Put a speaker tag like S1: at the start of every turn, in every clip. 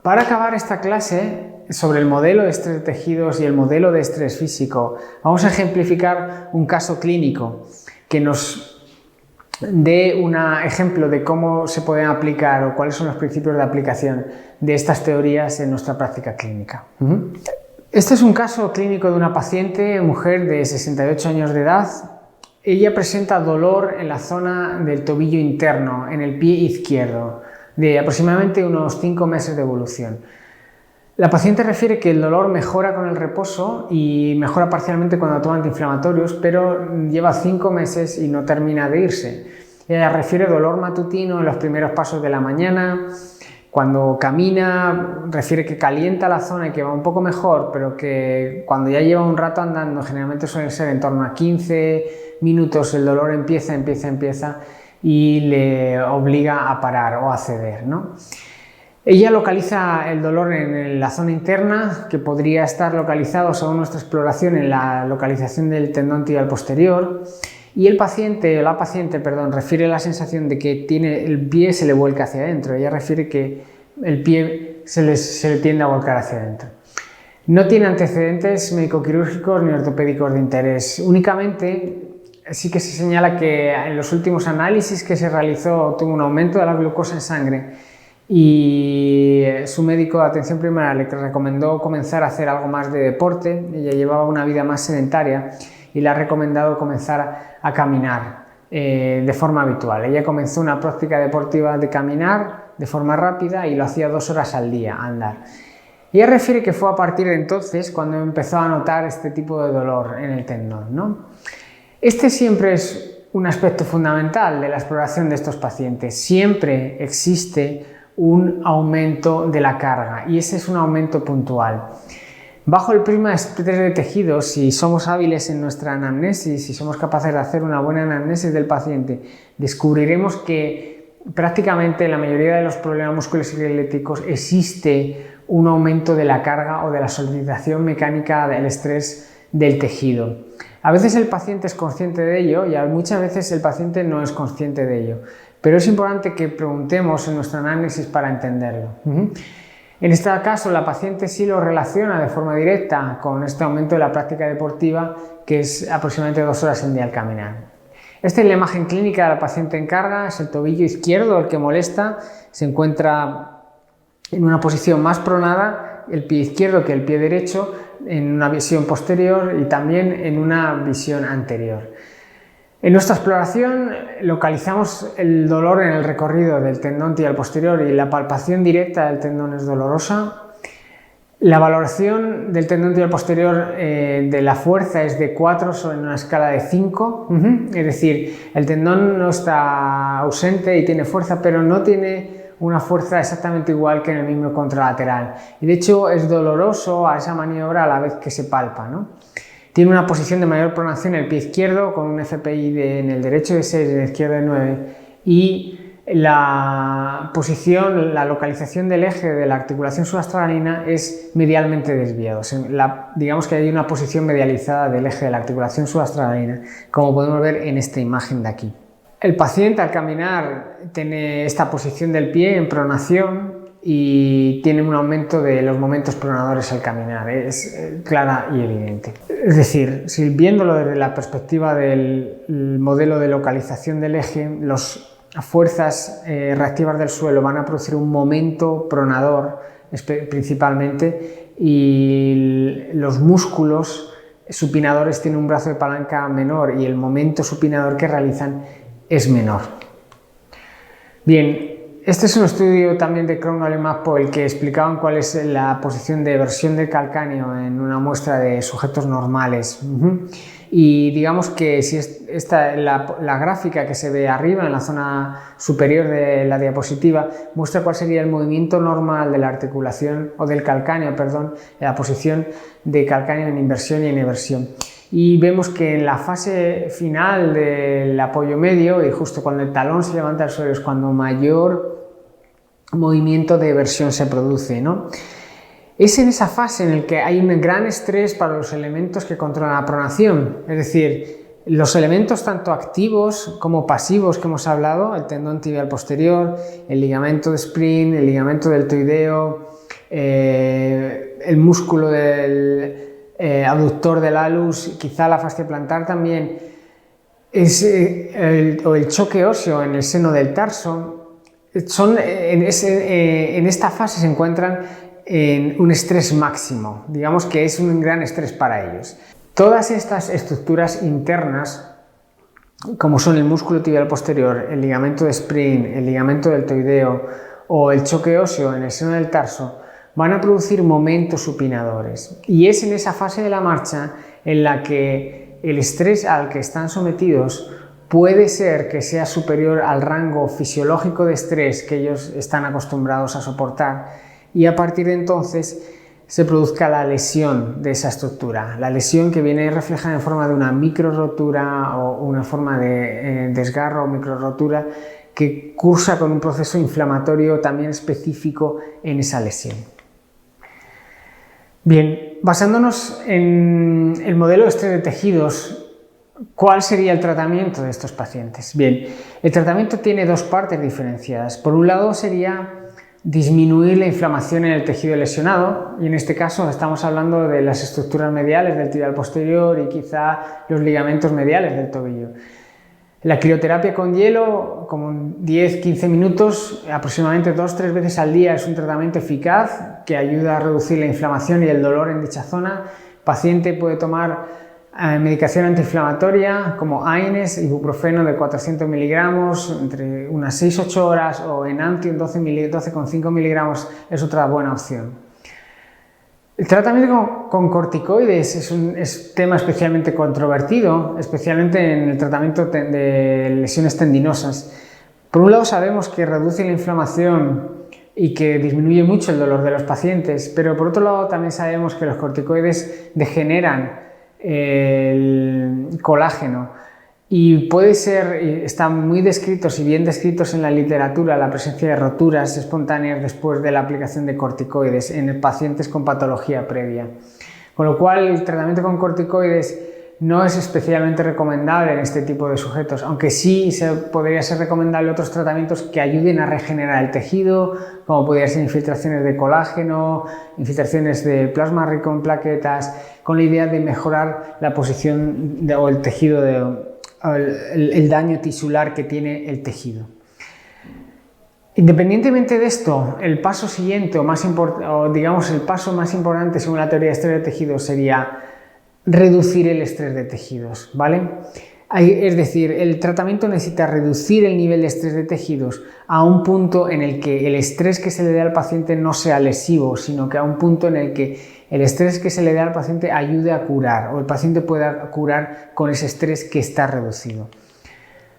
S1: Para acabar esta clase sobre el modelo de estrés de tejidos y el modelo de estrés físico, vamos a ejemplificar un caso clínico que nos dé un ejemplo de cómo se pueden aplicar o cuáles son los principios de aplicación de estas teorías en nuestra práctica clínica. Este es un caso clínico de una paciente, mujer de 68 años de edad. Ella presenta dolor en la zona del tobillo interno, en el pie izquierdo, de aproximadamente unos 5 meses de evolución. La paciente refiere que el dolor mejora con el reposo y mejora parcialmente cuando toma antiinflamatorios, pero lleva 5 meses y no termina de irse. Ella refiere dolor matutino en los primeros pasos de la mañana. Cuando camina, refiere que calienta la zona y que va un poco mejor, pero que cuando ya lleva un rato andando, generalmente suele ser en torno a 15 minutos, el dolor empieza y le obliga a parar o a ceder, ¿no? Ella localiza el dolor en la zona interna, que podría estar localizado, según nuestra exploración, en la localización del tendón tibial posterior, y la paciente, refiere la sensación de que el pie se le vuelca hacia adentro. Ella refiere que el pie se le tiende a volcar hacia adentro. No tiene antecedentes médico-quirúrgicos ni ortopédicos de interés. Únicamente sí que se señala que en los últimos análisis que se realizó tuvo un aumento de la glucosa en sangre y su médico de atención primaria le recomendó comenzar a hacer algo más de deporte. Ella llevaba una vida más sedentaria y le ha recomendado comenzar a caminar de forma habitual. Ella comenzó una práctica deportiva de caminar de forma rápida y lo hacía 2 horas al día, a andar. Ella refiere que fue a partir de entonces cuando empezó a notar este tipo de dolor en el tendón, ¿no? Este siempre es un aspecto fundamental de la exploración de estos pacientes. Siempre existe un aumento de la carga y ese es un aumento puntual. Bajo el prisma de estrés de tejidos, si somos hábiles en nuestra anamnesis, si somos capaces de hacer una buena anamnesis del paciente, descubriremos que prácticamente en la mayoría de los problemas musculoesqueléticos existe un aumento de la carga o de la solidarización mecánica del estrés del tejido. A veces el paciente es consciente de ello y muchas veces el paciente no es consciente de ello, pero es importante que preguntemos en nuestro análisis para entenderlo. En este caso, la paciente sí lo relaciona de forma directa con este aumento de la práctica deportiva, que es aproximadamente 2 horas al día al caminar. Esta es la imagen clínica de la paciente en carga, es el tobillo izquierdo el que molesta, se encuentra en una posición más pronada, el pie izquierdo que el pie derecho, en una visión posterior y también en una visión anterior. En nuestra exploración localizamos el dolor en el recorrido del tendón tibial posterior y la palpación directa del tendón es dolorosa. La valoración del tendón tibial posterior de la fuerza es de 4 sobre una escala de 5, es decir, el tendón no está ausente y tiene fuerza, pero no tiene una fuerza exactamente igual que en el miembro contralateral. Y de hecho es doloroso a esa maniobra a la vez que se palpa, ¿no? Tiene una posición de mayor pronación en el pie izquierdo con un FPI en el derecho de 6 y en el izquierdo de 9 y la localización del eje de la articulación subastralina es medialmente desviado. Digamos que hay una posición medializada del eje de la articulación subastralina, como podemos ver en esta imagen de aquí. El paciente al caminar tiene esta posición del pie en pronación y tiene un aumento de los momentos pronadores al caminar, es clara y evidente. Es decir, si viéndolo desde la perspectiva del modelo de localización del eje, las fuerzas reactivas del suelo van a producir un momento pronador principalmente y los músculos supinadores tienen un brazo de palanca menor y el momento supinador que realizan es menor. Bien, este es un estudio también de Krohn y Mapoel que explicaban cuál es la posición de versión del calcáneo en una muestra de sujetos normales. Y digamos que si la gráfica que se ve arriba en la zona superior de la diapositiva muestra cuál sería el movimiento normal de la articulación o del calcáneo, la posición de calcáneo en inversión y en eversión. Y vemos que en la fase final del apoyo medio y justo cuando el talón se levanta del suelo es cuando mayor movimiento de eversión se produce, ¿no? Es en esa fase en la que hay un gran estrés para los elementos que controlan la pronación, es decir, los elementos tanto activos como pasivos que hemos hablado, el tendón tibial posterior, el ligamento de Sprint, el ligamento deltoideo, el músculo del abductor del halus, quizá la fascia plantar también, o el choque óseo en el seno del tarso, en esta fase se encuentran en un estrés máximo, digamos que es un gran estrés para ellos. Todas estas estructuras internas, como son el músculo tibial posterior, el ligamento de Sprint, el ligamento deltoideo o el choque óseo en el seno del tarso, van a producir momentos supinadores. Y es en esa fase de la marcha en la que el estrés al que están sometidos puede ser que sea superior al rango fisiológico de estrés que ellos están acostumbrados a soportar, y a partir de entonces se produzca la lesión de esa estructura, la lesión que viene reflejada en forma de una micro rotura o una forma de desgarro o micro rotura que cursa con un proceso inflamatorio también específico en esa lesión. Bien, basándonos en el modelo de estrés de tejidos, ¿cuál sería el tratamiento de estos pacientes? Bien, el tratamiento tiene dos partes diferenciadas. Por un lado sería disminuir la inflamación en el tejido lesionado, y en este caso estamos hablando de las estructuras mediales del tibial posterior y quizá los ligamentos mediales del tobillo. La crioterapia con hielo, como 10-15 minutos, aproximadamente 2-3 veces al día, es un tratamiento eficaz que ayuda a reducir la inflamación y el dolor en dicha zona. El paciente puede tomar medicación antiinflamatoria como AINES, ibuprofeno de 400 miligramos entre unas 6-8 horas, o Enantium 12,5 miligramos es otra buena opción. El tratamiento con corticoides es un tema especialmente controvertido, especialmente en el tratamiento de lesiones tendinosas. Por un lado sabemos que reduce la inflamación y que disminuye mucho el dolor de los pacientes, pero por otro lado también sabemos que los corticoides degeneran el colágeno y están muy descritos y bien descritos en la literatura la presencia de roturas espontáneas después de la aplicación de corticoides en pacientes con patología previa. Con lo cual el tratamiento con corticoides no es especialmente recomendable en este tipo de sujetos, aunque sí podría ser recomendable otros tratamientos que ayuden a regenerar el tejido, como podrían ser infiltraciones de colágeno, infiltraciones de plasma rico en plaquetas, con la idea de mejorar la posición o el tejido, el daño tisular que tiene el tejido. Independientemente de esto, el paso siguiente digamos el paso más importante según la teoría de estrés de tejidos sería reducir el estrés de tejidos, ¿vale? Es decir, el tratamiento necesita reducir el nivel de estrés de tejidos a un punto en el que el estrés que se le dé al paciente no sea lesivo, sino que a un punto en el que el estrés que se le dé al paciente ayude a curar, o el paciente pueda curar con ese estrés que está reducido.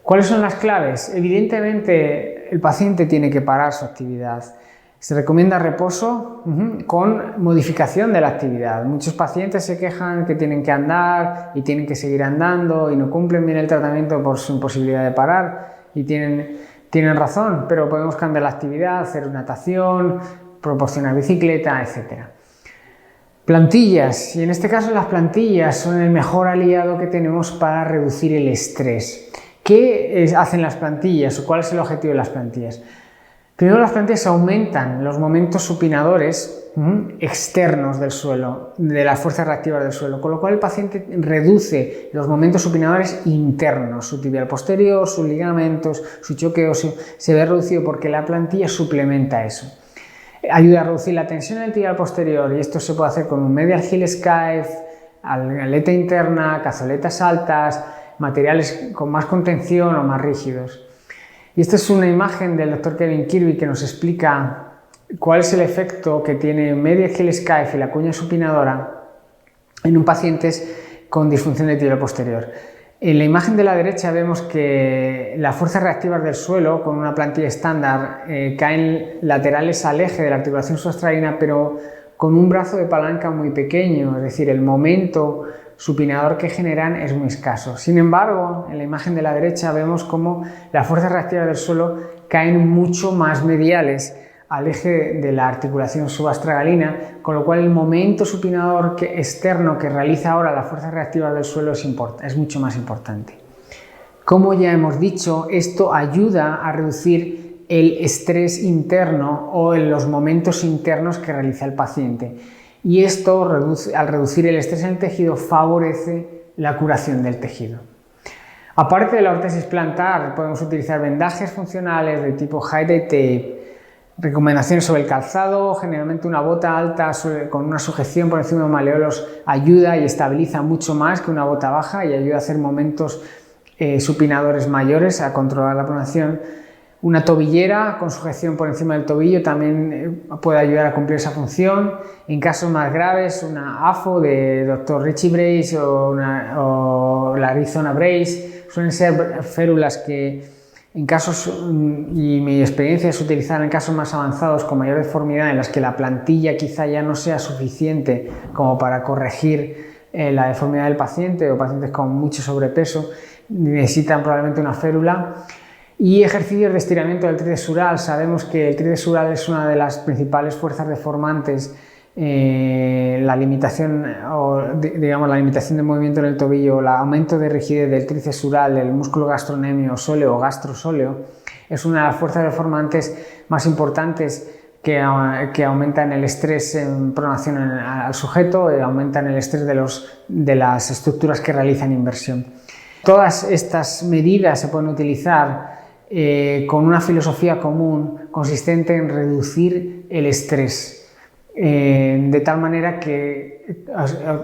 S1: ¿Cuáles son las claves? Evidentemente, el paciente tiene que parar su actividad. Se recomienda reposo con modificación de la actividad. Muchos pacientes se quejan que tienen que andar y tienen que seguir andando y no cumplen bien el tratamiento por su imposibilidad de parar, y tienen razón, pero podemos cambiar la actividad, hacer natación, proporcionar bicicleta, etc. Plantillas, y en este caso las plantillas son el mejor aliado que tenemos para reducir el estrés. ¿Qué hacen las plantillas o cuál es el objetivo de las plantillas? Primero, las plantillas aumentan los momentos supinadores externos del suelo, de las fuerzas reactivas del suelo, con lo cual el paciente reduce los momentos supinadores internos, su tibial posterior, sus ligamentos, su choque óseo, se ve reducido porque la plantilla suplementa eso. Ayuda a reducir la tensión en el tibial posterior, y esto se puede hacer con un medial heel skive, aleta interna, cazoletas altas, materiales con más contención o más rígidos. Y esta es una imagen del Dr. Kevin Kirby que nos explica cuál es el efecto que tiene medial heel skive y la cuña supinadora en un paciente con disfunción del tibial posterior. En la imagen de la derecha vemos que las fuerzas reactivas del suelo con una plantilla estándar caen laterales al eje de la articulación substraína, pero con un brazo de palanca muy pequeño, es decir, el momento supinador que generan es muy escaso. Sin embargo, en la imagen de la derecha vemos cómo las fuerzas reactivas del suelo caen mucho más mediales al eje de la articulación subastragalina, con lo cual el momento supinador externo que realiza ahora las fuerzas reactivas del suelo es mucho más importante. Como ya hemos dicho, esto ayuda a reducir el estrés interno o en los momentos internos que realiza el paciente. Y esto, al reducir el estrés en el tejido, favorece la curación del tejido. Aparte de la órtesis plantar, podemos utilizar vendajes funcionales de tipo high-day tape, recomendaciones sobre el calzado. Generalmente una bota alta con una sujeción por encima de los maleolos ayuda y estabiliza mucho más que una bota baja y ayuda a hacer momentos supinadores mayores, a controlar la pronación. Una tobillera con sujeción por encima del tobillo también puede ayudar a cumplir esa función. En casos más graves, una AFO de Dr. Richie Brace o la Arizona Brace suelen ser férulas que en casos, y mi experiencia es utilizar en casos más avanzados con mayor deformidad, en las que la plantilla quizá ya no sea suficiente como para corregir la deformidad del paciente, o pacientes con mucho sobrepeso necesitan probablemente una férula. Y ejercicios de estiramiento del tríceps sural. Sabemos que el tríceps sural es una de las principales fuerzas deformantes. La limitación, la limitación de movimiento en el tobillo, el aumento de rigidez del tríceps sural, el músculo gastrocnemio sóleo o gastrosóleo, es una de las fuerzas deformantes más importantes que aumentan el estrés en pronación al sujeto, aumentan el estrés de las estructuras que realizan inversión. Todas estas medidas se pueden utilizar con una filosofía común consistente en reducir el estrés, de tal manera que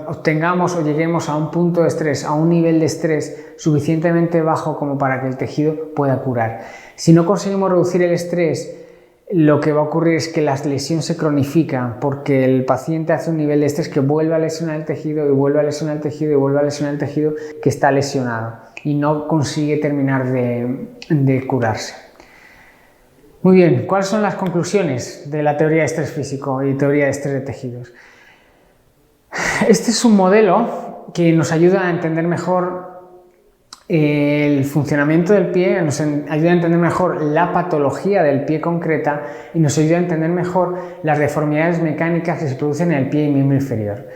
S1: obtengamos o lleguemos a un punto de estrés, a un nivel de estrés suficientemente bajo como para que el tejido pueda curar. Si no conseguimos reducir el estrés, lo que va a ocurrir es que la lesión se cronifica, porque el paciente hace un nivel de estrés que vuelve a lesionar el tejido y vuelve a lesionar el tejido y vuelve a lesionar el tejido que está lesionado y no consigue terminar de curarse. Muy bien, ¿cuáles son las conclusiones de la teoría de estrés físico y teoría de estrés de tejidos? Este es un modelo que nos ayuda a entender mejor el funcionamiento del pie, nos ayuda a entender mejor la patología del pie concreta y nos ayuda a entender mejor las deformidades mecánicas que se producen en el pie y miembro inferior.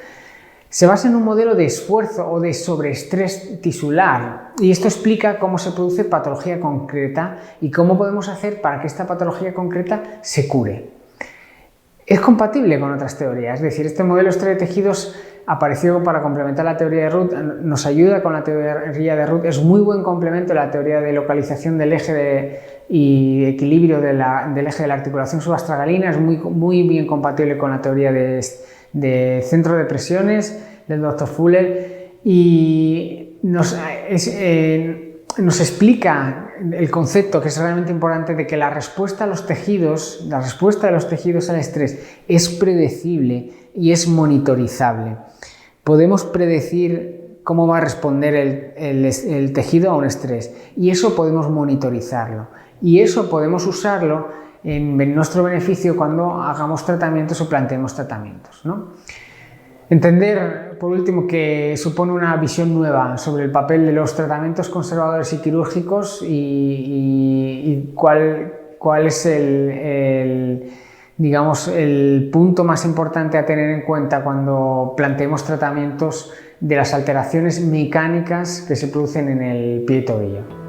S1: Se basa en un modelo de esfuerzo o de sobreestrés tisular, y esto explica cómo se produce patología concreta y cómo podemos hacer para que esta patología concreta se cure. Es compatible con otras teorías, es decir, este modelo de estrés de tejidos apareció para complementar la teoría de Ruth, nos ayuda con la teoría de Ruth, es muy buen complemento a la teoría de localización del eje y equilibrio del eje de la articulación subastragalina, es muy bien compatible con la teoría de centro de presiones del Dr. Fuller, y nos explica el concepto que es realmente importante de que la respuesta de los tejidos al estrés es predecible y es monitorizable. Podemos predecir cómo va a responder el tejido a un estrés, y eso podemos monitorizarlo, y eso podemos usarlo en nuestro beneficio cuando hagamos tratamientos o planteemos tratamientos, ¿no? Entender, por último, que supone una visión nueva sobre el papel de los tratamientos conservadores y quirúrgicos y cuál es el punto más importante a tener en cuenta cuando planteemos tratamientos de las alteraciones mecánicas que se producen en el pie y tobillo.